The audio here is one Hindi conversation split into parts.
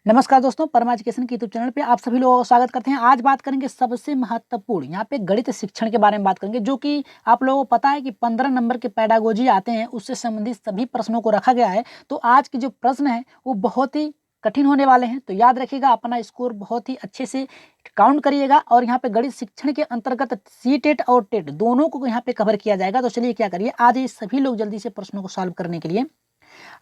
नमस्कार दोस्तों, परमा एजुकेशन के यूट्यूब चैनल पे आप सभी लोगों का स्वागत करते हैं। आज बात करेंगे सबसे महत्वपूर्ण यहाँ पे गणित शिक्षण के बारे में बात करेंगे, जो कि आप लोगों को पता है कि 15 नंबर के पेडागोजी आते हैं, उससे संबंधित सभी प्रश्नों को रखा गया है। तो आज के जो प्रश्न है वो बहुत ही कठिन होने वाले हैं, तो याद रखिएगा, अपना स्कोर बहुत ही अच्छे से काउंट करिएगा। और यहाँ पे गणित शिक्षण के अंतर्गत सी-टेट और टेट दोनों को यहाँ पे कवर किया जाएगा। तो चलिए क्या करिए, आज ये सभी लोग जल्दी से प्रश्नों को सॉल्व करने के लिए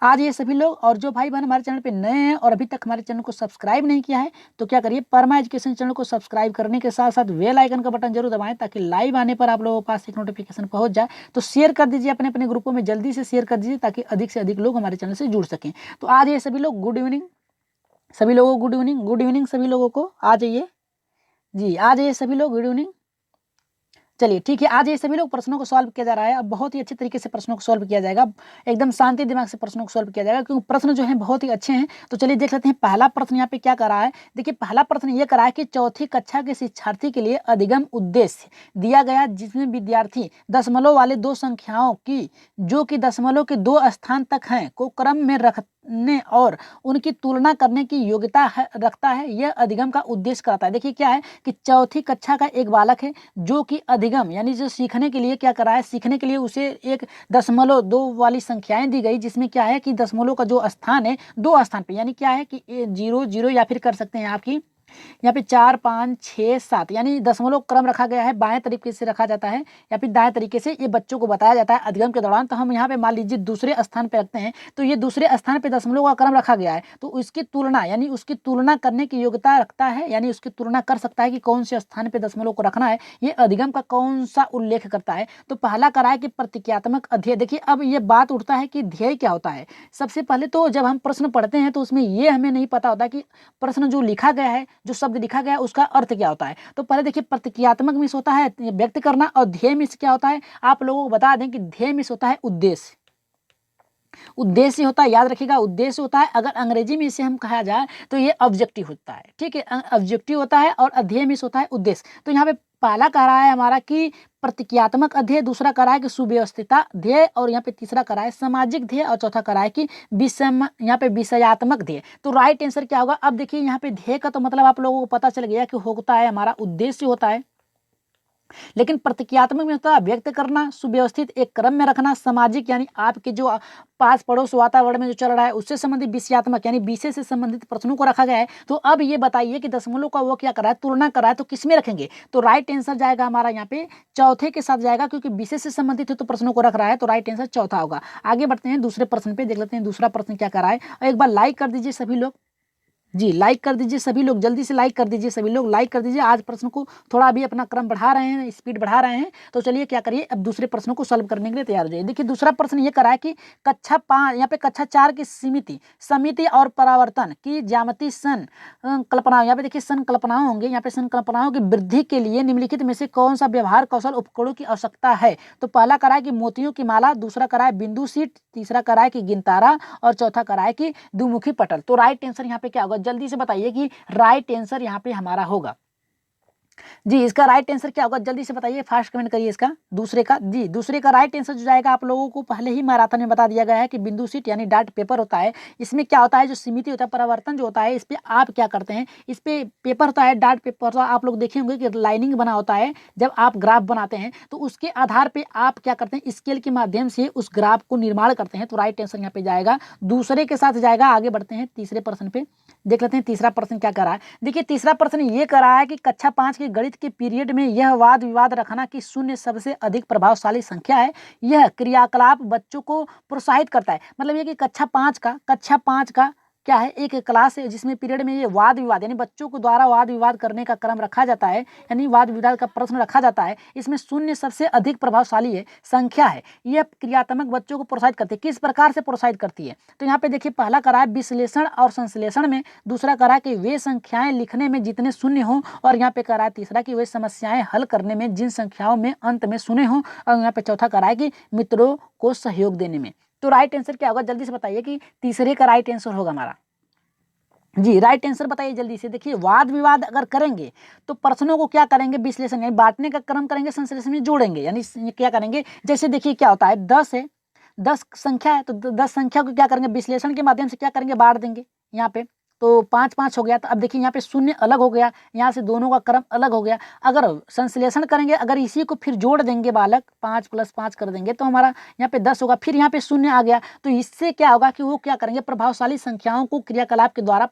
आज ये सभी लोग, और जो भाई बहन हमारे चैनल पे नए हैं और अभी तक हमारे चैनल को सब्सक्राइब नहीं किया है, तो क्या करिए, परमा एजुकेशन चैनल को सब्सक्राइब करने के साथ साथ बेल आइकन का बटन जरूर दबाएं, ताकि लाइव आने पर आप लोगों के पास एक नोटिफिकेशन पहुंच जाए। तो शेयर कर दीजिए, अपने अपने ग्रुपों में जल्दी से शेयर कर दीजिए, ताकि अधिक से अधिक लोग हमारे चैनल से जुड़ सकें। तो आज ये सभी लोग गुड इवनिंग, सभी लोगों को गुड इवनिंग सभी लोगों को आ जाइए जी, आ जाइए सभी लोग, गुड इवनिंग। चलिए ठीक है, आज ये सभी लोग प्रश्नों को सॉल्व किया जा रहा है। अब बहुत ही अच्छे तरीके से प्रश्नों को सॉल्व किया जाएगा, एकदम शांति दिमाग से प्रश्नों को सॉल्व किया जाएगा, क्योंकि प्रश्न जो है बहुत ही अच्छे हैं। तो चलिए देख लेते हैं पहला प्रश्न यहाँ पे क्या कर रहा है। देखिए, पहला प्रश्न ये कर रहा है कि चौथी कक्षा के शिक्षार्थी के लिए अधिगम उद्देश्य दिया गया, जिसमें विद्यार्थी दशमलव वाले दो संख्याओं की, जो कि दशमलव के 2 स्थान तक हैं, को क्रम में रखने और उनकी तुलना करने की योग्यता रखता है, यह अधिगम का उद्देश्य करता है। देखिए क्या है कि चौथी कक्षा का एक बालक है, जो कि अधिगम यानी जो सीखने के लिए क्या कर रहा है, सीखने के लिए उसे एक 0.2 वाली संख्याएं दी गई, जिसमें क्या है कि दशमलव का जो स्थान है 2 स्थान पे, यानी क्या है कि 0 0, या फिर कर सकते हैं आपकी यहाँ पे 4 5 6 7, यानी दशमलव क्रम रखा गया है, बाएं तरीके से रखा जाता है या फिर दाएं तरीके से ये बच्चों को बताया जाता है अधिगम के दौरान। तो हम यहाँ पे मान लीजिए दूसरे स्थान पे रखते हैं, तो ये दूसरे स्थान पे दशमलव का क्रम रखा गया है, तो उसकी तुलना यानी उसकी तुलना करने की योग्यता रखता है, यानी उसकी तुलना कर सकता है कि कौन से स्थान पे दशमलव को रखना है, ये अधिगम का कौन सा उल्लेख करता है। तो पहला करा है कि प्रतिक्रियात्मक अध्ययन। देखिए अब ये बात उठता है कि ध्येय क्या होता है। सबसे पहले तो जब हम प्रश्न पढ़ते हैं तो उसमें ये हमें नहीं पता होता कि प्रश्न जो लिखा गया है, जो शब्द लिखा गया है, उसका अर्थ क्या होता है। तो पहले देखिए, प्रतिक्रियात्मक मिस होता है व्यक्त करना, और ध्येय मिस क्या होता है, आप लोगों को बता दें कि ध्येय मिस होता है उद्देश्य। उद्देश्य होता है, याद रखिएगा, उद्देश्य होता है। अगर अंग्रेजी में इसे हम कहा जाए तो ये ऑब्जेक्टिव होता है, ठीक है, ऑब्जेक्टिव होता है, और अध्यय मिस होता है उद्देश्य। तो यहाँ पे पहला कह रहा है हमारा कि प्रतिक्रियात्मक अध्यय, दूसरा कह रहा है कि सुव्यवस्थिता ध्येय, और यहाँ पे तीसरा कह रहा है सामाजिक ध्येय, और चौथा कह रहा है कि यहाँ पे विषयात्मक ध्येय। तो राइट आंसर क्या होगा। अब देखिए यहाँ पे ध्येय का तो मतलब आप लोगों को पता चल गया कि होता है हमारा उद्देश्य होता है, लेकिन प्रतिक्रियात्मक में होता है व्यक्त करना, सुव्यवस्थित एक क्रम में रखना, सामाजिक यानी आपके जो पास पड़ोस वातावरण में जो चल रहा है उससे संबंधित, विषयात्मक यानी विषय से संबंधित प्रश्नों को रखा गया है। तो अब ये बताइए कि दशमलव का वो क्या कर रहा है, तुलना कर रहा है, तो किस में रखेंगे। तो राइट आंसर जाएगा हमारा यहाँ पे चौथे के साथ जाएगा, क्योंकि विषय से संबंधित है तो प्रश्नों को रख रहा है, तो राइट आंसर चौथा होगा। आगे बढ़ते हैं दूसरे प्रश्न पे, देख लेते हैं दूसरा प्रश्न क्या कर रहा है। और एक बार लाइक कर दीजिए सभी लोग जी, लाइक कर दीजिए सभी लोग, जल्दी से लाइक कर दीजिए सभी लोग, लाइक कर दीजिए। आज प्रश्न को थोड़ा अभी अपना क्रम बढ़ा रहे हैं, स्पीड बढ़ा रहे हैं। तो चलिए क्या करिए, अब दूसरे प्रश्नों को सॉल्व करने के लिए तैयार हो जाइए। देखिए दूसरा प्रश्न ये करा है कि कक्षा 5 यहाँ पे कक्षा 4 की समिति और परावर्तन की ज्यामिति संकल्पनाओं, यहाँ पे देखिए संकल्पनाओं होंगे, यहाँ पे संकल्पनाओं की वृद्धि के लिए निम्नलिखित में से कौन सा व्यवहार कौशल उपकरणों की आवश्यकता है। तो पहला करा है कि मोतियों की माला, दूसरा करा है बिंदु सीट, तीसरा करा है कि गिनतारा, और चौथा करा है कि द्विमुखी पटल। तो राइट आंसर यहाँ पे क्या होगा, जल्दी से बताइए कि राइट आंसर यहाँ पे हमारा होगा जी। इसका राइट आंसर क्या होगा, जल्दी से बताइए, फास्ट कमेंट करिए इसका। दूसरे का जी, दूसरे का राइट आंसर जो जाएगा, आप लोगों को पहले ही मैराथन में बता दिया गया है कि बिंदु सीट यानी डार्ट पेपर होता है। इसमें क्या होता है, जो समिति होता है, परावर्तन जो होता है, इस पे आप क्या करते हैं, इस पे पेपर होता है, डार्ट पेपर होता है, आप लोग देखे होंगे कि लाइनिंग बना होता है। जब आप ग्राफ बनाते हैं तो उसके आधार पर आप क्या करते हैं, स्केल के माध्यम से उस ग्राफ को निर्माण करते हैं। तो राइट आंसर यहाँ पे जाएगा दूसरे के साथ जाएगा। आगे बढ़ते हैं तीसरे प्रश्न पे, देख लेते हैं तीसरा प्रश्न क्या कर रहा है। देखिए तीसरा प्रश्न ये कर रहा है कि कक्षा 5 के गणित के पीरियड में यह वाद विवाद रखना कि शून्य सबसे अधिक प्रभावशाली संख्या है, यह क्रियाकलाप बच्चों को प्रोत्साहित करता है। मतलब ये कि कक्षा 5 का क्या है, एक क्लास है जिसमें पीरियड में ये वाद विवाद यानी बच्चों को द्वारा वाद विवाद करने का क्रम रखा जाता है, यानी वाद विवाद का प्रश्न रखा जाता है। इसमें शून्य सबसे अधिक प्रभावशाली है संख्या है, यह क्रियात्मक बच्चों को प्रोत्साहित करती है। किस प्रकार से प्रोत्साहित करती है, तो यहाँ पे देखिए पहला करा है विश्लेषण और संश्लेषण में, दूसरा करा कि वे संख्याएं लिखने में जितने शून्य हो, और यहाँ पे करा है तीसरा कि वे समस्याएं हल करने में जिन संख्याओं में अंत में शून्य हो, और यहाँ पे चौथा करा है कि मित्रों को सहयोग देने में। तो राइट आंसर क्या होगा, जल्दी से बताइए कि तीसरे का राइट आंसर होगा हमारा जी। राइट आंसर बताइए जल्दी से। देखिए वाद विवाद अगर करेंगे तो प्रश्नों को क्या करेंगे, विश्लेषण यानी बांटने का क्रम करेंगे, संश्लेषण में जोड़ेंगे, यानी क्या करेंगे, जैसे देखिए क्या होता है 10 है, 10 संख्या है, तो 10 संख्या को क्या करेंगे, विश्लेषण के माध्यम से क्या करेंगे, बांट देंगे यहाँ पे। तो 5-5 हो गया। तो अब देखिए यहाँ पे शून्य अलग हो गया, यहाँ से दोनों का क्रम अलग हो गया। अगर संश्लेषण करेंगे, अगर इसी को फिर जोड़ देंगे बालक, 5 + 5 कर देंगे तो हमारा यहाँ पे 10 होगा। फिर यहाँ पे शून्य आ गया, तो इससे क्या होगा कि वो क्या करेंगे, प्रभावशाली संख्याओं को क्रियाकलाप के द्वारा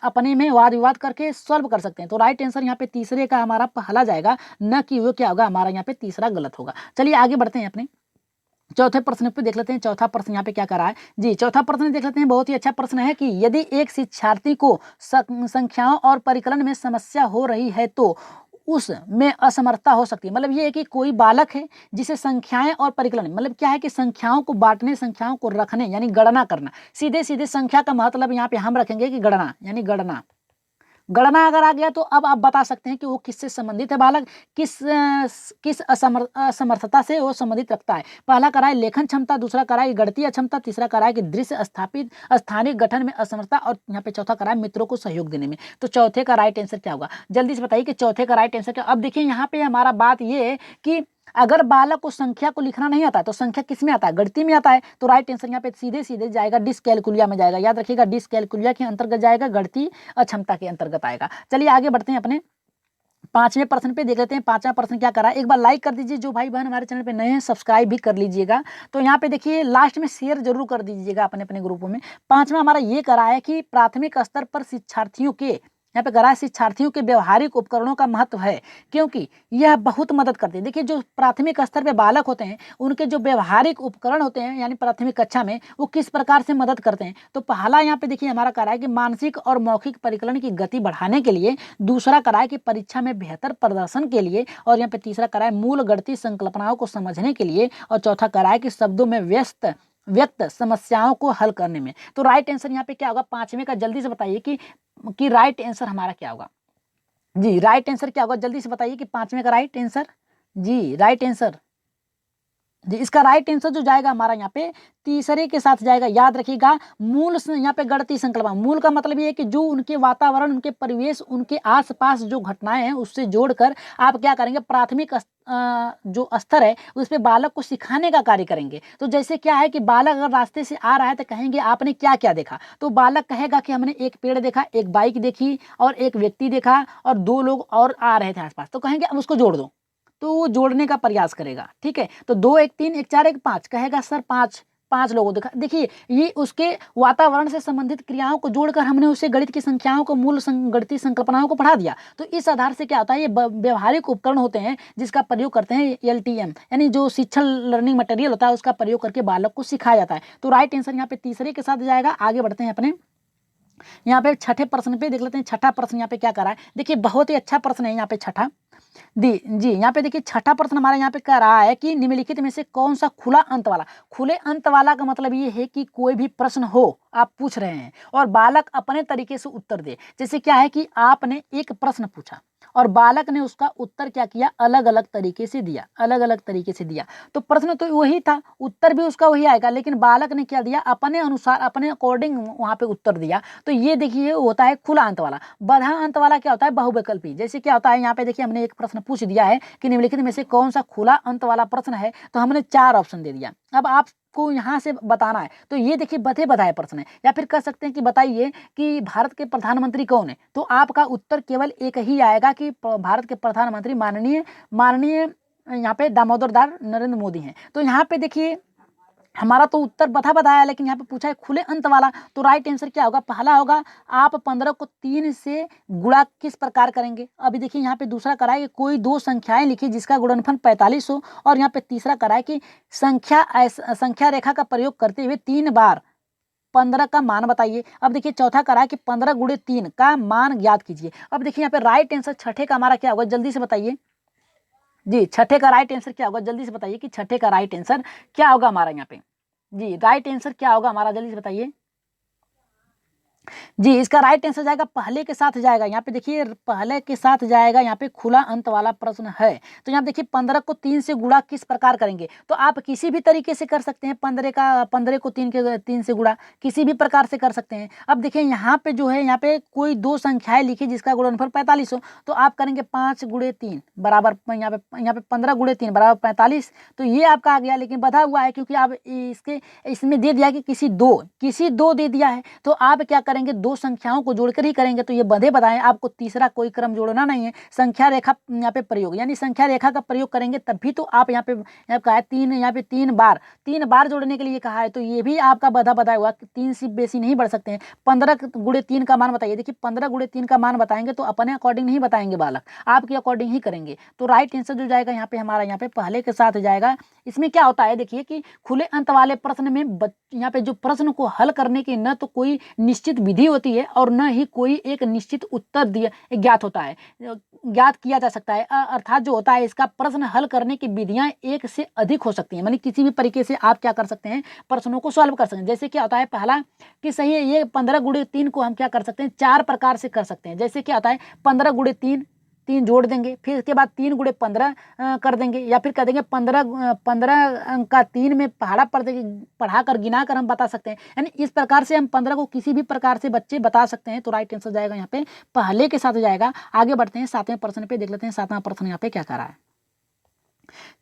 अपने में वाद विवाद करके सॉल्व कर सकते हैं। तो राइट आंसर यहाँ पे तीसरे का हमारा पहला जाएगा, न कि वो क्या होगा हमारा यहाँ पे तीसरा गलत होगा। चलिए आगे बढ़ते हैं अपने चौथे प्रश्न पे देख लेते हैं। चौथा प्रश्न यहाँ पे क्या कर रहा है जी, चौथा प्रश्न देख लेते हैं। बहुत ही अच्छा प्रश्न है कि यदि एक शिक्षार्थी को संख्याओं और परिकलन में समस्या हो रही है तो उसमें असमर्थता हो सकती है। मतलब ये है कि कोई बालक है जिसे संख्याएं और परिकलन, मतलब क्या है कि संख्याओं को बांटने, संख्याओं को रखने यानी गणना करना, सीधे सीधे संख्या का मतलब यहाँ पे हम रखेंगे कि गणना, यानी गणना अगर आ गया तो अब आप बता सकते हैं कि वो किससे संबंधित है। बालक किस असमर्थता से वो संबंधित रखता है। पहला करा है लेखन क्षमता, दूसरा करा है गणितीय अक्षमता, तीसरा करा है कि दृश्य स्थापित स्थानिक गठन में असमर्थता, और यहाँ पे चौथा करा है मित्रों को सहयोग देने में। तो चौथे का राइट आंसर क्या होगा, जल्दी से बताइए कि चौथे का राइट आंसर क्या। अब देखिए यहाँ पे हमारा बात ये है कि अगर बालक को संख्या को लिखना नहीं आता तो संख्या किस में आता है, गणितीय में आता है। तो राइट आंसर यहाँ पे सीधे सीधे जाएगा डिसकैलकुलिया में जाएगा। याद रखिएगा डिसकैलकुलिया के अंतर्गत जाएगा, गणितीय अक्षमता के अंतर्गत आएगा। चलिए आगे बढ़ते हैं अपने पांचवें प्रश्न पे देख लेते हैं। पांचवा प्रश्न क्या करा है, एक बार लाइक कर दीजिए, जो भाई बहन हमारे चैनल पे नए हैं सब्सक्राइब भी कर लीजिएगा। तो यहाँ पे देखिए लास्ट में शेयर जरूर कर दीजिएगा अपने अपने ग्रुपों में। पांचवा हमारा ये करा है कि प्राथमिक स्तर पर शिक्षार्थियों के, यहाँ पे करा है शिक्षार्थियों के व्यवहारिक उपकरणों का महत्व है, क्योंकि यह बहुत मदद करते हैं। देखिए जो प्राथमिक स्तर पे बालक होते हैं उनके जो व्यवहारिक उपकरण होते हैं यानी प्राथमिक कक्षा में, वो किस प्रकार से मदद करते हैं। तो पहला यहाँ पे देखिए हमारा करा है कि मानसिक और मौखिक परिकलन की गति बढ़ाने के लिए, दूसरा करा है कि परीक्षा में बेहतर प्रदर्शन के लिए, और यहाँ पे तीसरा करा है मूल गणितीय संकल्पनाओं को समझने के लिए, और चौथा करा है कि शब्दों में व्यक्त समस्याओं को हल करने में। तो राइट आंसर यहाँ पे क्या होगा पांचवें का, जल्दी से बताइए कि राइट आंसर हमारा क्या होगा जी। राइट आंसर क्या होगा जल्दी से बताइए कि पांचवें का राइट आंसर जी, राइट आंसर जी, इसका राइट आंसर जो जाएगा हमारा यहाँ पे तीसरे के साथ जाएगा। याद रखिएगा मूल यहाँ पे गणितीय संकल्पना, मूल का मतलब ये है कि जो उनके वातावरण, उनके परिवेश, उनके आसपास जो घटनाएं हैं उससे जोड़कर आप क्या करेंगे, प्राथमिक जो स्तर है उस पे बालक को सिखाने का कार्य करेंगे। तो जैसे क्या है कि बालक अगर रास्ते से आ रहा है तो कहेंगे आपने क्या क्या देखा, तो बालक कहेगा कि हमने एक पेड़ देखा, एक बाइक देखी और एक व्यक्ति देखा और 2 लोग और आ रहे थे आसपास। तो कहेंगे अब उसको जोड़ दो, तो वो जोड़ने का प्रयास करेगा। ठीक है, तो 2 1 3 1 4 1 5 कहेगा सर 5 लोगों देखा। देखिए ये उसके वातावरण से संबंधित क्रियाओं को जोड़कर हमने उसे गणित की संख्याओं को, मूल गणितीय संकल्पनाओं को पढ़ा दिया। तो इस आधार से क्या होता है, ये व्यवहारिक उपकरण होते हैं जिसका प्रयोग करते हैं LTM, यानी जो शिक्षण लर्निंग मटेरियल होता है उसका प्रयोग करके बालक को सिखाया जाता है। तो राइट आंसर यहाँ पे तीसरे के साथ जाएगा। आगे बढ़ते हैं अपने यहाँ पे छठे प्रश्न पे देख लेते हैं। छठा प्रश्न यहाँ पे क्या कर रहा है, देखिए बहुत ही अच्छा प्रश्न है यहाँ पे छठा जी। यहाँ पे देखिए छठा प्रश्न हमारा यहाँ पे कह रहा है कि निम्नलिखित में से कौन सा खुला अंत वाला, खुले अंत वाला का मतलब ये है कि कोई भी प्रश्न हो आप पूछ रहे हैं और बालक अपने तरीके से उत्तर दे। जैसे क्या है कि आपने एक प्रश्न पूछा और बालक ने उसका उत्तर क्या किया, अलग अलग तरीके से दिया, अलग अलग तरीके से दिया। तो प्रश्न तो वही था, उत्तर भी उसका वही आएगा, लेकिन बालक ने क्या दिया, अपने अनुसार, अपने अकॉर्डिंग वहां पे उत्तर दिया। तो ये देखिए होता है खुला अंत वाला। बधा अंत वाला क्या होता है, बहुविकल्पी। जैसे क्या होता है यहाँ पे देखिए हमने एक प्रश्न पूछ दिया है कि निम्नलिखित में से कौन सा खुला अंत वाला प्रश्न है, तो हमने 4 ऑप्शन दे दिया। अब आपको यहाँ से बताना है, तो ये देखिए बधे बधाए प्रश्न है। या फिर कह सकते हैं कि बताइए कि भारत के प्रधानमंत्री कौन है, तो आपका उत्तर केवल एक ही आएगा कि भारत के प्रधानमंत्री माननीय यहाँ पे दामोदर दास नरेंद्र मोदी हैं। तो यहाँ पे देखिए हमारा तो उत्तर बताया, लेकिन यहाँ पे पूछा है खुले अंत वाला। तो राइट आंसर क्या होगा, पहला होगा आप 15 को 3 से गुणा किस प्रकार करेंगे। अभी देखिए यहाँ पे दूसरा कराए कि कोई 2 संख्याएं लिखी जिसका गुणनफल 45 हो, और यहाँ पे तीसरा कराए कि संख्या रेखा का प्रयोग करते हुए 3 बार 15 का मान बताइए। अब देखिए चौथा करा है कि 15 × 3 का मान ज्ञात कीजिए। अब देखिए यहाँ पे राइट आंसर छठे का हमारा क्या होगा, जल्दी से बताइए जी। छठे का राइट आंसर क्या होगा, जल्दी से बताइए कि छठे का राइट आंसर क्या होगा हमारा यहाँ पे जी। राइट आंसर क्या होगा हमारा, जल्दी से बताइए जी। इसका राइट आंसर जाएगा पहले के साथ जाएगा। यहाँ पे देखिए पहले के साथ जाएगा, यहाँ पे खुला अंत वाला प्रश्न है। तो यहाँ देखिए 15 को 3 से गुणा किस प्रकार करेंगे, तो आप किसी भी तरीके से कर सकते हैं। 15 को 3 से गुणा किसी भी प्रकार से कर सकते हैं। अब देखिए यहाँ पे जो है, यहाँ पे कोई 2 संख्याएं लिखी जिसका गुणनफल 45 हो, तो आप करेंगे 5 × 3 बराबर, यहाँ पे 15 × 3 बराबर 45। तो ये आपका आ गया, लेकिन बधा हुआ है क्योंकि आप इसमें दे दिया कि किसी दो दे दिया है। तो आप क्या करेंगे, दो संख्याओं को जोड़कर ही करेंगे, तो ये बंधे बताएं, आपको तीसरा कोई क्रम जोड़ना नहीं है। संख्या रेखा यहाँ पे प्रयोग, यानी संख्या रेखा का प्रयोग करेंगे तभी तो आप यहाँ पे कहा है तीन, यहाँ पे 3 बार जोड़ने के लिए कहा है, तो ये भी आपका बंधा बताया हुआ, 3 से बेसी नहीं बढ़ सकते हैं। 15 गुणे 3 का मान बताइए। देखिए 15 गुणे 3 का मान बताएंगे तो अपने अकॉर्डिंग नहीं बताएंगे बालक, आपके अकॉर्डिंग ही करेंगे। तो राइट आंसर जो जाएगा यहाँ पे हमारा यहाँ पे पहले के साथ जाएगा। इसमें क्या होता है देखिए कि खुले अंत वाले प्रश्न में यहाँ पे जो प्रश्न को हल करने की न तो कोई निश्चित विधि होती है और न ही कोई एक निश्चित उत्तर दिया ज्ञात होता है, ज्ञात किया जा सकता है। अर्थात जो होता है इसका प्रश्न हल करने की विधियां एक से अधिक हो सकती हैं, यानी किसी भी तरीके से आप क्या कर सकते हैं, प्रश्नों को सॉल्व कर सकते हैं। जैसे क्या होता है, पहला कि सही है, ये 15 गुणे 3 को हम क्या कर सकते हैं, 4 प्रकार से कर सकते हैं। जैसे क्या होता है, 15 गुणे 3 जोड़ देंगे, फिर इसके बाद 3 गुणे 15 कर देंगे, या फिर कर देंगे 15 का 3 में पढ़ा कर गिना कर हम बता सकते हैं। यानी इस प्रकार से हम 15 को किसी भी प्रकार से बच्चे बता सकते हैं। तो राइट आंसर जाएगा यहाँ पे पहले के साथ जाएगा। आगे बढ़ते हैं 7वें प्रश्न पे, देख लेते हैं 7वां प्रश्न यहाँ पे क्या कर रहा है।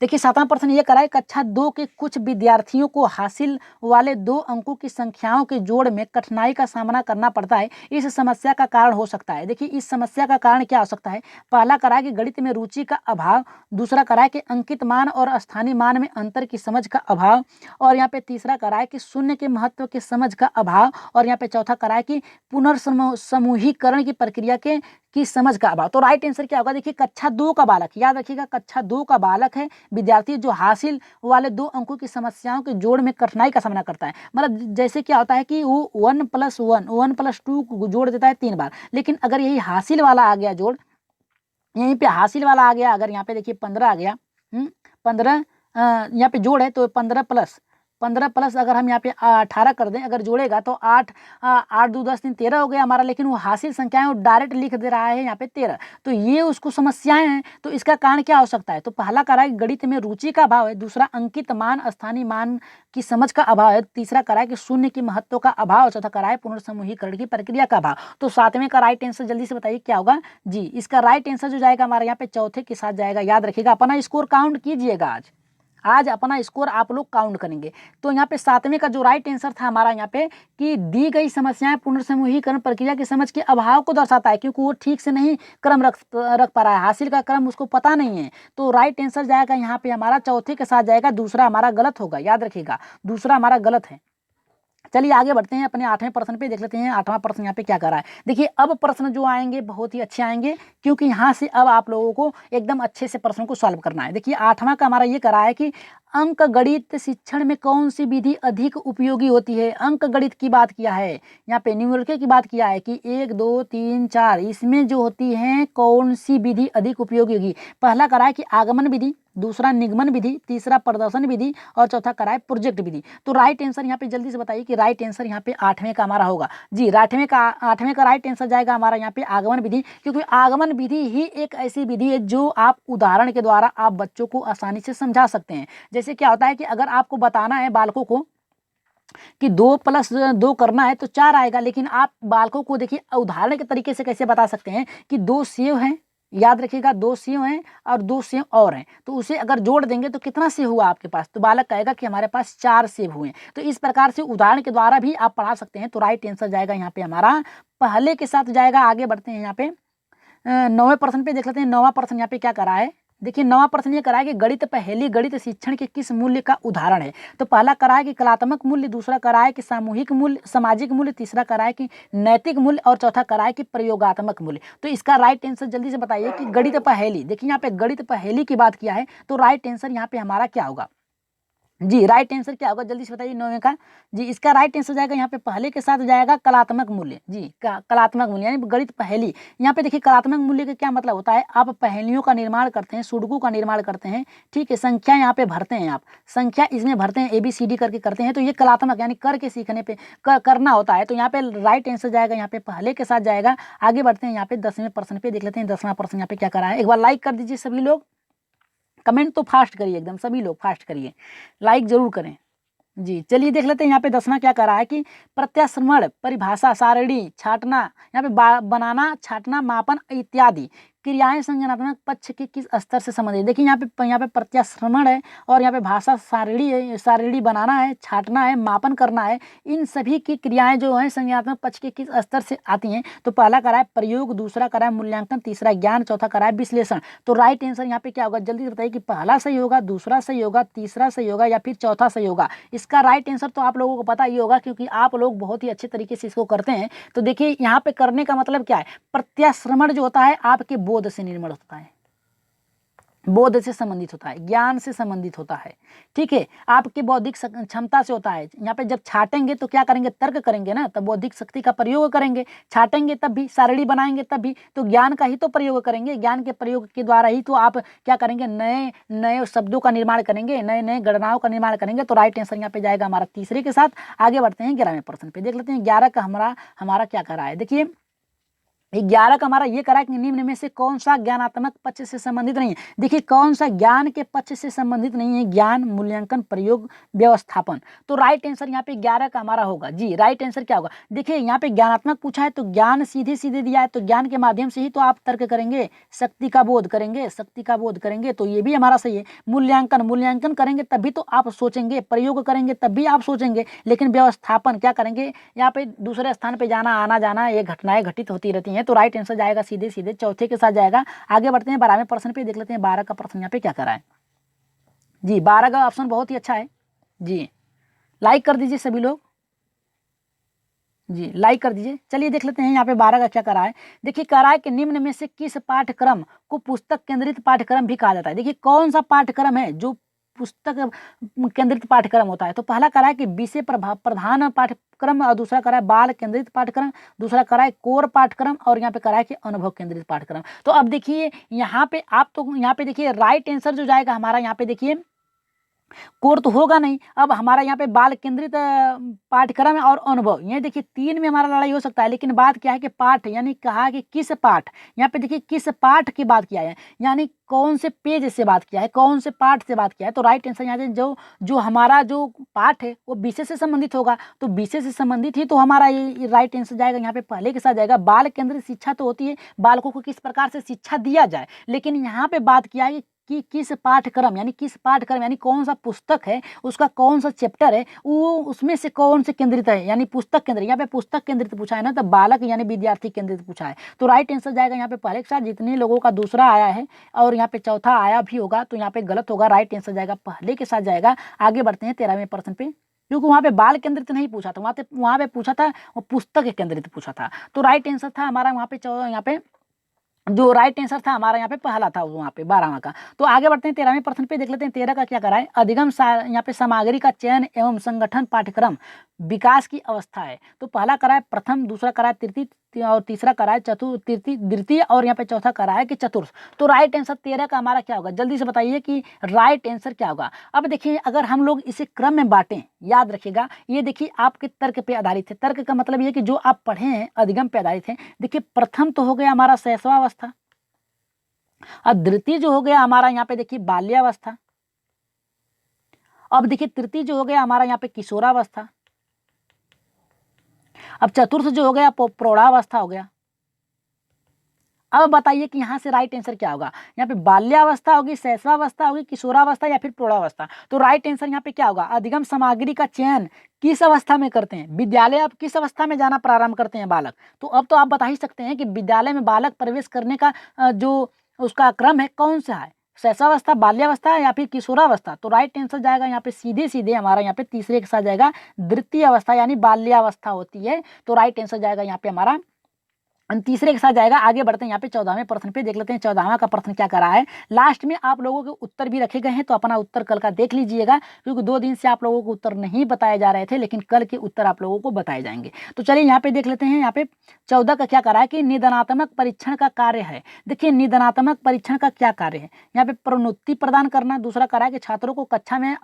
देखिए 7वां प्रश्न ये कराए, कक्षा 2 के कुछ विद्यार्थियों को हासिल वाले 2 अंकों की संख्याओं के जोड़ में कठिनाई का सामना करना पड़ता है, इस समस्या का कारण हो सकता है। देखिए इस समस्या का कारण क्या हो सकता है, पहला कराए कि गणित में रुचि का अभाव, दूसरा कराए कि अंकित मान और स्थानीय मान में अंतर की समझ का अभाव, और यहाँ पे तीसरा कराए कि शून्य के महत्व की समझ का अभाव, और यहाँ पे चौथा कराए कि पुनर्समूहीकरण की प्रक्रिया की समझ का अभाव। तो राइट आंसर क्या होगा, देखिए कक्षा 2 का बालक, याद रखिएगा कक्षा 2 का बालक है विद्यार्थी जो हासिल वाले 2 अंकों की समस्याओं के जोड़ में कठिनाई का सामना करता है। मतलब जैसे क्या होता है कि वो 1 + 1 + 2 को जोड़ देता है 3 बार, लेकिन अगर यही हासिल वाला आ गया जोड़, यहीं पे हासिल वाला आ गया, अगर यहाँ पे देखिए 15 आ गया, 15 यहाँ पे जोड़ है तो 15 प्लस अगर हम यहाँ पे 18 कर दें, अगर जोड़ेगा तो 8 2 10 3 13 हो गया हमारा, लेकिन वो हासिल संख्याएं वो डायरेक्ट लिख दे रहा है यहाँ पे 13। तो ये उसको समस्याएं हैं। तो इसका कारण क्या हो सकता है, तो पहला कारण गणित में रुचि का अभाव है, दूसरा अंकित मान स्थानीय मान की समझ का अभाव है, तीसरा करा कि शून्य की महत्व का अभाव, चौथा करा है पुनर्समूहीकरण की प्रक्रिया का अभाव। तो 7वें का राइट आंसर जल्दी से बताइए क्या होगा जी। इसका राइट आंसर जो जाएगा हमारे यहाँ पे चौथे के साथ जाएगा। याद रखिएगा अपना स्कोर काउंट कीजिएगा, आज अपना स्कोर आप लोग काउंट करेंगे। तो यहाँ पे 7वें का जो राइट आंसर था हमारा यहाँ पे कि दी गई समस्याएं पुनर्समूहीकरण प्रक्रिया की समझ के अभाव को दर्शाता है, क्योंकि वो ठीक से नहीं क्रम रख पा रहा है, हासिल का क्रम उसको पता नहीं है। तो राइट आंसर जाएगा यहाँ पे हमारा चौथे के साथ जाएगा, दूसरा हमारा गलत होगा। याद रखिएगा दूसरा हमारा गलत है। चलिए आगे बढ़ते हैं अपने 8वें प्रश्न पे, देख लेते हैं 8वां प्रश्न यहाँ पे क्या कर रहा है। देखिए अब प्रश्न जो आएंगे बहुत ही अच्छे आएंगे, क्योंकि यहाँ से अब आप लोगों को एकदम अच्छे से प्रश्नों को सॉल्व करना है। देखिए 8वां का हमारा ये करा है कि अंक गणित शिक्षण में कौन सी विधि अधिक उपयोगी होती है। अंक गणित की बात किया है, यहाँ पे न्यूमेरिकल की बात किया है कि 1 2 3 4 इसमें जो होती है कौन सी विधि अधिक उपयोगी होगी। पहला करा है कि आगमन विधि, दूसरा निगमन विधि, तीसरा प्रदर्शन विधि, और चौथा करा है प्रोजेक्ट विधि। तो राइट आंसर यहाँ पे जल्दी से बताइए कि राइट आंसर यहाँ पे 8वें का हमारा होगा जी। 8वें का राइट आंसर जाएगा हमारा यहाँ पे आगमन विधि, क्योंकि आगमन विधि ही एक ऐसी विधि है जो आप उदाहरण के द्वारा आप बच्चों को आसानी से समझा सकते हैं। जैसे क्या होता है कि अगर आपको बताना है बालकों को कि 2 + 2 करना है तो 4 आएगा, लेकिन आप बालकों को देखिए उदाहरण के तरीके से कैसे बता सकते हैं कि 2 सेव हैं, याद रखिएगा 2 सेव हैं और 2 सेव और हैं, तो उसे अगर जोड़ देंगे तो कितना सेव हुआ आपके पास, तो बालक कहेगा कि हमारे पास 4 सेव हुए। तो इस प्रकार से उदाहरण के द्वारा भी आप पढ़ा सकते हैं। तो राइट आंसर जाएगा यहाँ पे हमारा पहले के साथ जाएगा। आगे बढ़ते हैं यहाँ पे 9वें प्रश्न पे, देख लेते हैं 9वां प्रश्न यहाँ पे क्या करा है। देखिए 9वां प्रश्न ये करा है कि गणित पहेली गणित शिक्षण के किस मूल्य का उदाहरण है। तो पहला करा है कि कलात्मक मूल्य, दूसरा करा है कि सामूहिक मूल्य सामाजिक मूल्य, तीसरा करा है कि नैतिक मूल्य, और चौथा करा है कि प्रयोगात्मक मूल्य। तो इसका राइट आंसर जल्दी से बताइए कि गणित पहेली, देखिए यहाँ पे गणित पहेली की बात किया है, तो राइट आंसर यहाँ पे हमारा क्या होगा जी। राइट आंसर क्या होगा जल्दी से बताइए 9वें का जी। इसका राइट आंसर जाएगा यहाँ पे पहले के साथ जाएगा कलात्मक मूल्य जी। कलात्मक मूल्य यानी गणित पहेली। यहाँ पे देखिए कलात्मक मूल्य का क्या मतलब होता है, आप पहेलियों का निर्माण करते हैं, सुडोकू का निर्माण करते हैं, ठीक है, संख्या यहाँ पे भरते हैं, आप संख्या इसमें भरते हैं, ABCD करके करते हैं, तो ये कलात्मक यानी करके सीखने पे करना होता है। तो यहाँ पे राइट आंसर जाएगा यहाँ पे पहले के साथ जाएगा। आगे बढ़ते हैं यहाँ पे 10वें प्रश्न पे, देख लेते हैं 10वां प्रश्न यहाँ पे क्या करा है। एक बार लाइक कर दीजिए सभी लोग, कमेंट तो फास्ट करिए, एकदम सभी लोग फास्ट करिए, लाइक जरूर करें जी। चलिए देख लेते हैं यहाँ पे 10वां क्या करा है कि प्रत्याश्रमण परिभाषा सारणी छाटना, यहाँ पे बनाना छाटना मापन इत्यादि क्रियाएं संज्ञानात्मक पक्ष के किस स्तर से संबंधित। देखिए यहाँ पे प्रत्याश्रमण है और यहाँ पे भाषा सारिणी है, सारिणी बनाना है, छांटना है, मापन करना है। इन सभी की क्रियाएं जो है संज्ञानात्मक पक्ष के किस स्तर से आती हैं। तो पहला करा है प्रयोग, दूसरा करा है मूल्यांकन, तीसरा ज्ञान, चौथा करा है विश्लेषण। तो राइट आंसर यहाँ पे क्या होगा, जल्दी से बताइए कि पहला सही होगा, दूसरा सही होगा, तीसरा सही होगा या फिर चौथा सही होगा। इसका राइट आंसर तो आप लोगों को पता ही होगा क्योंकि आप लोग बहुत ही अच्छे तरीके से इसको करते हैं। तो देखिए यहाँ पे करने का मतलब क्या है, प्रत्याश्रमण जो होता है आपके बोध से निर्माण होता है, बोध से संबंधित होता है, ज्ञान से संबंधित होता है, ठीक है, आपकी बौद्धिक क्षमता से होता है। यहाँ पे जब छाटेंगे तो क्या करेंगे, तर्क करेंगे ना, तब बौद्धिक शक्ति का प्रयोग करेंगे, छाटेंगे तब भी, सारणी बनाएंगे तब भी, तो ज्ञान का ही तो प्रयोग करेंगे। ज्ञान के प्रयोग के द्वारा ही तो आप क्या करेंगे, नए नए शब्दों का निर्माण करेंगे, नए नए गणनाओं का निर्माण करेंगे। तो राइट आंसर यहाँ पे जाएगा हमारा तीसरे के साथ। आगे बढ़ते हैं 11वें प्रश्न पे, देख लेते हैं 11 का हमारा क्या करा है। देखिए 11 का हमारा ये करा कि निम्न में से कौन सा ज्ञानात्मक पक्ष से संबंधित नहीं है। देखिए कौन सा ज्ञान के पक्ष से संबंधित नहीं है, ज्ञान, मूल्यांकन, प्रयोग, व्यवस्थापन। तो राइट आंसर यहाँ पे 11 का हमारा होगा जी। राइट आंसर क्या होगा, देखिए यहाँ पे ज्ञानात्मक पूछा है तो ज्ञान सीधे सीधे दिया है, तो ज्ञान के माध्यम से ही तो आप तर्क करेंगे, शक्ति का बोध करेंगे, शक्ति का बोध करेंगे, तो ये भी हमारा सही है। मूल्यांकन करेंगे तभी तो आप सोचेंगे, प्रयोग करेंगे तब भी आप सोचेंगे, लेकिन व्यवस्थापन क्या करेंगे, यहाँ पे दूसरे स्थान पे जाना, आना जाना, ये घटनाएं घटित होती रहती हैं। तो राइट आंसर जाएगा सीधे सीधे चौथे के साथ जाएगा। आगे बढ़ते हैं 12वें प्रश्न पे, देख लेते हैं 12 का प्रश्न यहाँ पे क्या करा है जी। 12 का ऑप्शन बहुत ही अच्छा है जी, लाइक कर दीजिए सभी लोग जी, लाइक कर दीजिए। चलिए देख लेते हैं यहाँ पे 12 का क्या करा है। देखिए करा है कि निम्न में से किस पाठ्यक्रम को पुस्तक केंद्रित पाठ्यक्रम भी कहा जाता है। देखिए कौन सा पाठ्यक्रम है जो पुस्तक केंद्रित पाठ्यक्रम होता है। तो पहला करा है कि विषय प्रधान पाठ्यक्रम, और दूसरा करा है बाल केंद्रित पाठ्यक्रम, दूसरा करा है कोर पाठ्यक्रम, और यहाँ पे करा है कि अनुभव केंद्रित पाठ्यक्रम। तो अब देखिए यहाँ पे आप तो यहाँ पे देखिए राइट आंसर जो जाएगा हमारा, यहाँ पे देखिए कोर तो होगा नहीं। अब हमारा यहाँ पे बाल केंद्रित पाठ्यक्रम और अनुभव, ये देखिए 3 में हमारा लड़ाई हो सकता है, लेकिन बात क्या है कि पाठ, यानी कहा कि किस पाठ, यहाँ पे देखिए किस पाठ की बात किया है, यानी कौन से पेज से बात किया है, कौन से पाठ से बात किया है। तो राइट आंसर यहाँ से जो हमारा जो पाठ है वो विषय से संबंधित होगा, तो विषय से संबंधित ही तो हमारा ये राइट आंसर जाएगा। यहाँ पे पहले के साथ जाएगा। बाल केंद्रित शिक्षा तो होती है बालकों को किस प्रकार से शिक्षा दिया जाए, लेकिन यहाँ पे बात किया है कि किस पाठ्यक्रम, यानी कौन सा पुस्तक है, उसका कौन सा चैप्टर है, वो उसमें से कौन से केंद्रित है, यानी पुस्तक केंद्रित। यहाँ पे पुस्तक केंद्रित पूछा है ना, तो बालक यानी विद्यार्थी केंद्रित पूछा है। तो राइट आंसर जाएगा यहाँ पे पहले के साथ। जितने लोगों का दूसरा आया है और यहाँ पे चौथा आया भी होगा तो यहाँ पे गलत होगा, राइट आंसर जाएगा पहले के साथ जाएगा। आगे बढ़ते हैं 13वें प्रश्न पे, क्योंकि वहाँ पे बाल केंद्रित नहीं पूछा था, वहाँ पे पूछा था वो पुस्तक केंद्रित पूछा था। तो राइट आंसर था हमारा वहाँ पे यहाँ पे जो राइट आंसर था हमारा यहाँ पे पहला था वहाँ पे 12वां का। तो आगे बढ़ते हैं 13वें प्रश्न पे, देख लेते हैं 13 का क्या करा है। अधिगम यहाँ पे सामग्री का चयन एवं संगठन पाठ्यक्रम विकास की अवस्था है। तो पहला करा है प्रथम, दूसरा करा है तृतीय, और तीसरा करा है द्वितीय, और यहाँ पे चौथा करा है कि चतुर्थ। तो राइट आंसर 13 का हमारा क्या होगा, जल्दी से बताइए कि राइट आंसर क्या होगा। अब देखिए अगर हम लोग इसे क्रम में बांटें, याद रखिएगा, ये देखिए आपके तर्क पे आधारित है। तर्क का मतलब ये कि जो आप पढ़े हैं अधिगम पे आधारित है। देखिए प्रथम तो हो गया हमारा शैशवावस्था, और द्वितीय जो हो गया हमारा यहाँ पे देखिए बाल्यावस्था, अब देखिए तृतीय जो हो गया हमारा यहाँ पे किशोरावस्था, अब चतुर्थ जो हो गया प्रौढ़ावस्था हो गया। अब बताइए कि यहाँ से राइट आंसर क्या होगा। यहाँ पे बाल्यावस्था होगी, शैशवावस्था होगी, किशोरावस्था या फिर प्रौढ़ावस्था। तो राइट आंसर यहाँ पे क्या होगा, अधिगम सामग्री का चयन किस अवस्था में करते हैं, विद्यालय अब किस अवस्था में जाना प्रारंभ करते हैं बालक। तो अब तो आप बता ही सकते हैं कि विद्यालय में बालक प्रवेश करने का जो उसका क्रम है कौन सा है, शैशवावस्था, बाल्यावस्था या फिर किशोरावस्था। तो राइट आंसर जाएगा यहाँ पे सीधे सीधे हमारा यहाँ पे तीसरे के साथ जाएगा द्वितीय अवस्था, यानी बाल्यावस्था होती है। तो राइट आंसर जाएगा यहाँ पे हमारा तीसरे के साथ जाएगा। आगे बढ़ते हैं यहाँ पे 14वें प्रश्न पे, देख लेते हैं 14वां का प्रश्न क्या करा है। लास्ट में आप लोगों के उत्तर भी रखे गए हैं, तो अपना उत्तर कल का देख लीजिएगा, क्योंकि 2 दिन से आप लोगों को उत्तर नहीं बताए जा रहे थे, लेकिन कल के उत्तर आप लोगों को बताए जाएंगे। तो चलिए यहाँ पे देख लेते हैं। यहाँ पे 14 का क्या करा है कि निदानात्मक परीक्षण का कार्य है। देखिए निदानात्मक परीक्षण का क्या कार्य है, यहाँ पे प्रोन्नति प्रदान करना, दूसरा करा है कि छात्रों को कक्षा में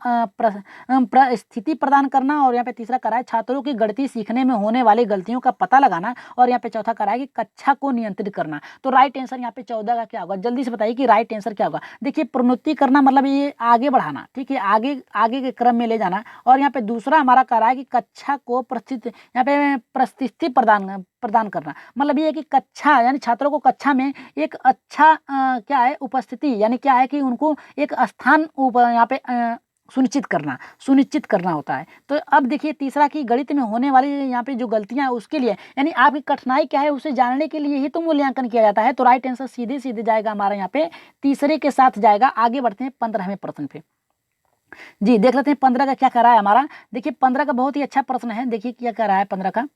स्थिति प्रदान करना, और यहाँ पे तीसरा करा है छात्रों की गणितीय सीखने में होने वाली गलतियों का पता लगाना, और यहाँ पे चौथा करा है कि कक्षा को नियंत्रित करना। तो राइट आंसर यहाँ पे 14 का क्या होगा, जल्दी से बताइए कि राइट आंसर क्या होगा। देखिए प्रोन्नति करना मतलब ये आगे बढ़ाना, ठीक है, आगे आगे के क्रम में ले जाना। और यहाँ पे दूसरा हमारा कह रहा है कि कक्षा को यहाँ पे परिस्थिति प्रदान करना, मतलब ये है कि कक्षा यानी छात्रों को कक्षा में एक अच्छा क्या है उपस्थिति, यानी क्या है कि उनको एक स्थान यहाँ पे सुनिश्चित करना होता है। तो अब देखिए तीसरा कि गणित में होने वाली यहाँ पे जो गलतियां हैं उसके लिए, यानी आपकी कठिनाई क्या है उसे जानने के लिए ही तो मूल्यांकन किया जाता है। तो राइट आंसर सीधे सीधे जाएगा हमारा यहाँ पे तीसरे के साथ जाएगा। आगे बढ़ते हैं 15वें प्रश्न पे। जी देख लेते हैं 15 का क्या कह रहा है हमारा। देखिए 15 का बहुत ही अच्छा प्रश्न है, देखिए क्या कह रहा है 15 का।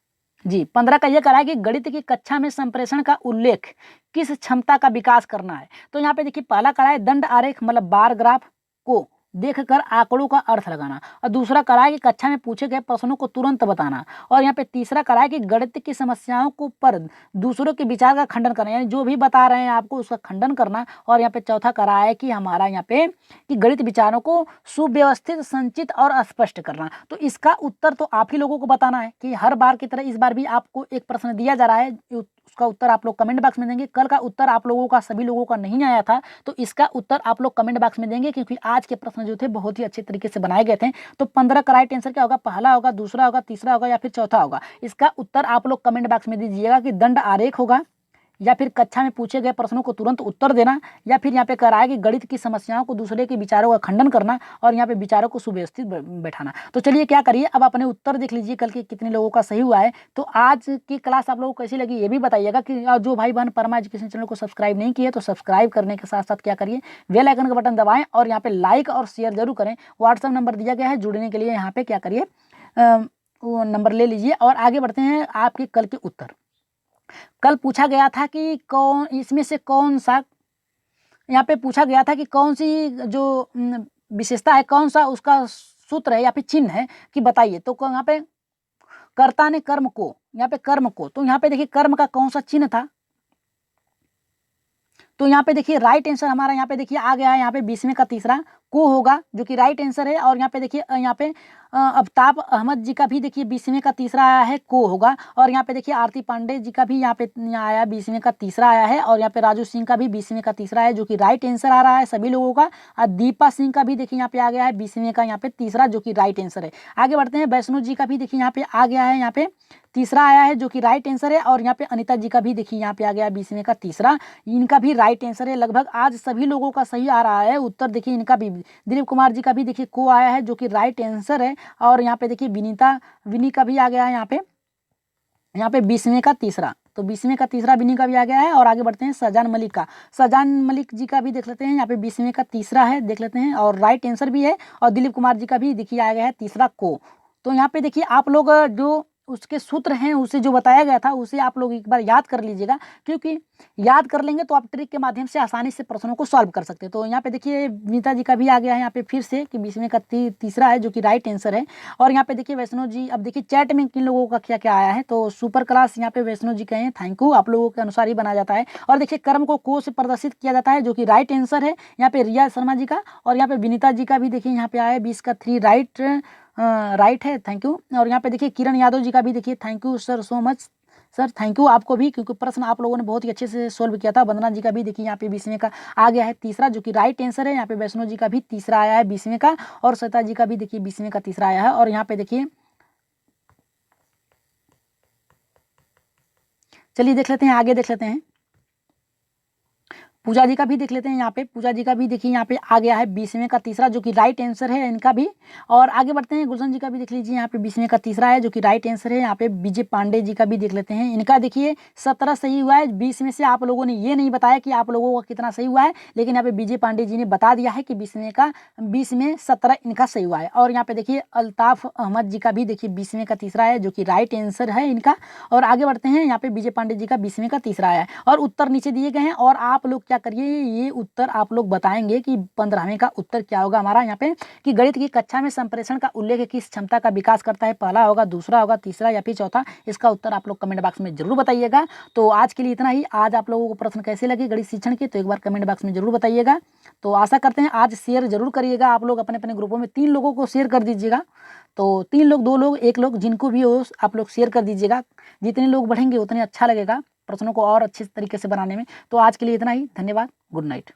जी 15 का यह कह रहा है कि गणित की कक्षा में संप्रेषण का उल्लेख किस क्षमता का विकास करना है। तो यहाँ पे देखिए पहला कह रहा है दंड आरेख मतलब बार ग्राफ को देखकर आंकड़ों का अर्थ लगाना, और दूसरा कह रहा है कि कक्षा में पूछे गए प्रश्नों को तुरंत बताना, और यहाँ पे तीसरा कह रहा है कि गणित की समस्याओं को पर दूसरों के विचार का खंडन करना, यानी जो भी बता रहे हैं आपको उसका खंडन करना। और यहाँ पे चौथा कह रहा है कि हमारा यहाँ पे कि गणित विचारों को सुव्यवस्थित, संचित और स्पष्ट करना। तो इसका उत्तर तो आप ही लोगों को बताना है कि हर बार की तरह इस बार भी आपको एक प्रश्न दिया जा रहा है, उसका उत्तर आप लोग कमेंट बॉक्स में देंगे। कल का उत्तर आप लोगों का सभी लोगों का नहीं आया था, तो इसका उत्तर आप लोग कमेंट बॉक्स में देंगे, क्योंकि आज के प्रश्न जो थे बहुत ही अच्छे तरीके से बनाए गए थे। तो 15 का राइट आंसर क्या होगा, पहला होगा, दूसरा होगा, तीसरा होगा या फिर चौथा होगा। इसका उत्तर आप लोग कमेंट बॉक्स में दीजिएगा कि दंड आरेख होगा, या फिर कक्षा में पूछे गए प्रश्नों को तुरंत उत्तर देना, या फिर यहाँ पे कह रहा है कि गणित की समस्याओं को दूसरे के विचारों का खंडन करना, और यहाँ पे विचारों को सुव्यवस्थित बैठाना। तो चलिए क्या करिए, अब अपने उत्तर देख लीजिए कल के कितने लोगों का सही हुआ है। तो आज की क्लास आप लोगों को कैसी लगी ये भी बताइएगा। कि जो भाई बहन परमा एजुकेशन चैनल को सब्सक्राइब नहीं किए तो सब्सक्राइब करने के साथ साथ क्या करिए, बेल आइकन का बटन दबाएं, और यहाँ पे लाइक और शेयर जरूर करें। व्हाट्सएप नंबर दिया गया है जुड़ने के लिए, यहाँ पे क्या करिए वो नंबर ले लीजिए। और आगे बढ़ते हैं आपके कल के उत्तर। कल पूछा गया था कि कौन इसमें से कौन सा, यहाँ पे पूछा गया था कि कौन सी जो विशेषता है, कौन सा उसका सूत्र है या फिर चिन्ह है कि बताइए। तो यहाँ पे कर्ता ने कर्म को, यहाँ पे कर्म को, तो यहाँ पे देखिए कर्म का कौन सा चिन्ह था। तो यहाँ पे देखिए राइट आंसर हमारा यहाँ पे देखिए आ गया है, यहाँ पे 20वें का तीसरा को होगा जो कि राइट आंसर है। और यहाँ पे देखिए यहाँ पे अफ्ताब अहमद जी का भी देखिए 20वें का तीसरा आया है, को होगा। और यहाँ पे देखिए आरती पांडे जी का भी यहाँ पे आया 20वें का तीसरा आया है। और यहाँ पे राजू सिंह का भी 20वें का तीसरा है जो कि राइट आंसर आ रहा है सभी लोगों का। और दीपा सिंह का भी देखिए यहाँ पे आ गया है 20वें का यहाँ पे तीसरा जो कि राइट आंसर है। आगे बढ़ते हैं, वैष्णो जी का भी देखिए यहाँ पे आ गया है, यहाँ पे तीसरा आया है जो कि राइट आंसर है। और यहाँ पे अनिता जी का भी देखिए यहाँ पे आ गया 20वें का तीसरा, इनका भी राइट आंसर है। लगभग आज सभी लोगों का सही आ रहा है उत्तर। देखिए इनका भी दिलीप कुमार जी का भी देखिए को आया है जो कि राइट आंसर है। और यहाँ पे देखिए विनी का भी आ गया है यहाँ पे 20वें का तीसरा, तो 20वें का तीसरा विनी का भी आ गया है। और आगे बढ़ते हैं शहजान मलिक जी का भी देख लेते हैं, यहाँ पे 20वें का तीसरा है, देख लेते हैं, और राइट आंसर भी है। और दिलीप कुमार जी का भी देखिए आ गया है तीसरा को। तो यहाँ पे देखिए आप लोग जो उसके सूत्र हैं उसे जो बताया गया था उसे आप लोग एक बार याद कर लीजिएगा, क्योंकि याद कर लेंगे तो आप ट्रिक के माध्यम से आसानी से प्रश्नों को सॉल्व कर सकते हैं। तो यहाँ पे देखिए नीता जी का भी आ गया है यहाँ पे फिर से कि 20वें का तीसरा है जो कि राइट आंसर है। और यहाँ पे देखिए वैष्णो जी, अब देखिए चैट में किन लोगों का क्या क्या आया है। तो सुपर क्लास यहाँ पे वैष्णो जी कहे थैंक यू, आप लोगों के अनुसार ही बनाया जाता है। और देखिए कर्म को से प्रदर्शित किया जाता है जो कि राइट आंसर है यहाँ पे रिया शर्मा जी का। और यहाँ पे विनीता जी का भी देखिए यहाँ पे आया है 20 का 3 राइट है, थैंक यू। और यहाँ पे देखिए किरण यादव जी का भी देखिए thank you sir so much sir, thank you आपको भी, क्योंकि प्रश्न आप लोगों ने बहुत ही अच्छे से सोल्व किया था। वंदना जी का भी देखिए यहाँ पे 20वें का आ गया है तीसरा जो कि राइट आंसर है। यहाँ पे वैष्णो जी का भी तीसरा आया है 20वें का, और सता जी का भी देखिए 20वें का तीसरा आया है। और यहाँ पे देखिए चलिए देख लेते हैं, आगे देख लेते हैं, पूजा जी का भी देख लेते हैं। यहाँ पे पूजा जी का भी देखिए यहाँ पे आ गया है 20वें का तीसरा जो कि राइट आंसर है इनका भी। और आगे बढ़ते हैं, गुलशन जी का भी देख लीजिए यहाँ पे 20वें का तीसरा है जो कि राइट आंसर है। यहाँ पे विजय पांडे जी का भी देख लेते हैं, इनका देखिए 17 सही हुआ है। 20 में से आप लोगों ने ये नहीं बताया कि आप लोगों का कितना सही हुआ है, लेकिन यहाँ पे विजय पांडे जी ने बता दिया है कि 20 में 17 इनका सही हुआ है। और यहाँ पे देखिए अल्ताफ अहमद जी का भी देखिए 20वें का तीसरा है जो कि राइट आंसर है इनका। और आगे बढ़ते हैं, यहाँ पे विजय पांडे जी का 20वें का तीसरा है। और उत्तर नीचे दिए गए हैं, और आप लोग क्या करिए ये उत्तर आप लोग बताएंगे कि 15वें का उत्तर क्या होगा हमारा यहाँ पे कि गणित की कक्षा में संप्रेषण का उल्लेख किस क्षमता का विकास करता है, पहला होगा, दूसरा होगा, तीसरा या फिर चौथा। इसका उत्तर आप लोग कमेंट बॉक्स में जरूर बताइएगा। तो आज के लिए इतना ही। आज आप लोगों को प्रश्न कैसे लगे गणित शिक्षण के, तो एक बार कमेंट बॉक्स में जरूर बताइएगा। तो आशा करते हैं आज शेयर जरूर करिएगा आप लोग अपने अपने ग्रुपों में, 3 लोगों को शेयर कर दीजिएगा। तो 3 लोग, 2 लोग, 1 लोग, जिनको भी हो आप लोग शेयर कर दीजिएगा। जितने लोग बढ़ेंगे उतने अच्छा लगेगा। प्रश्नों को और अच्छे तरीके से बनाने में। तो आज के लिए इतना ही, धन्यवाद, गुड नाइट।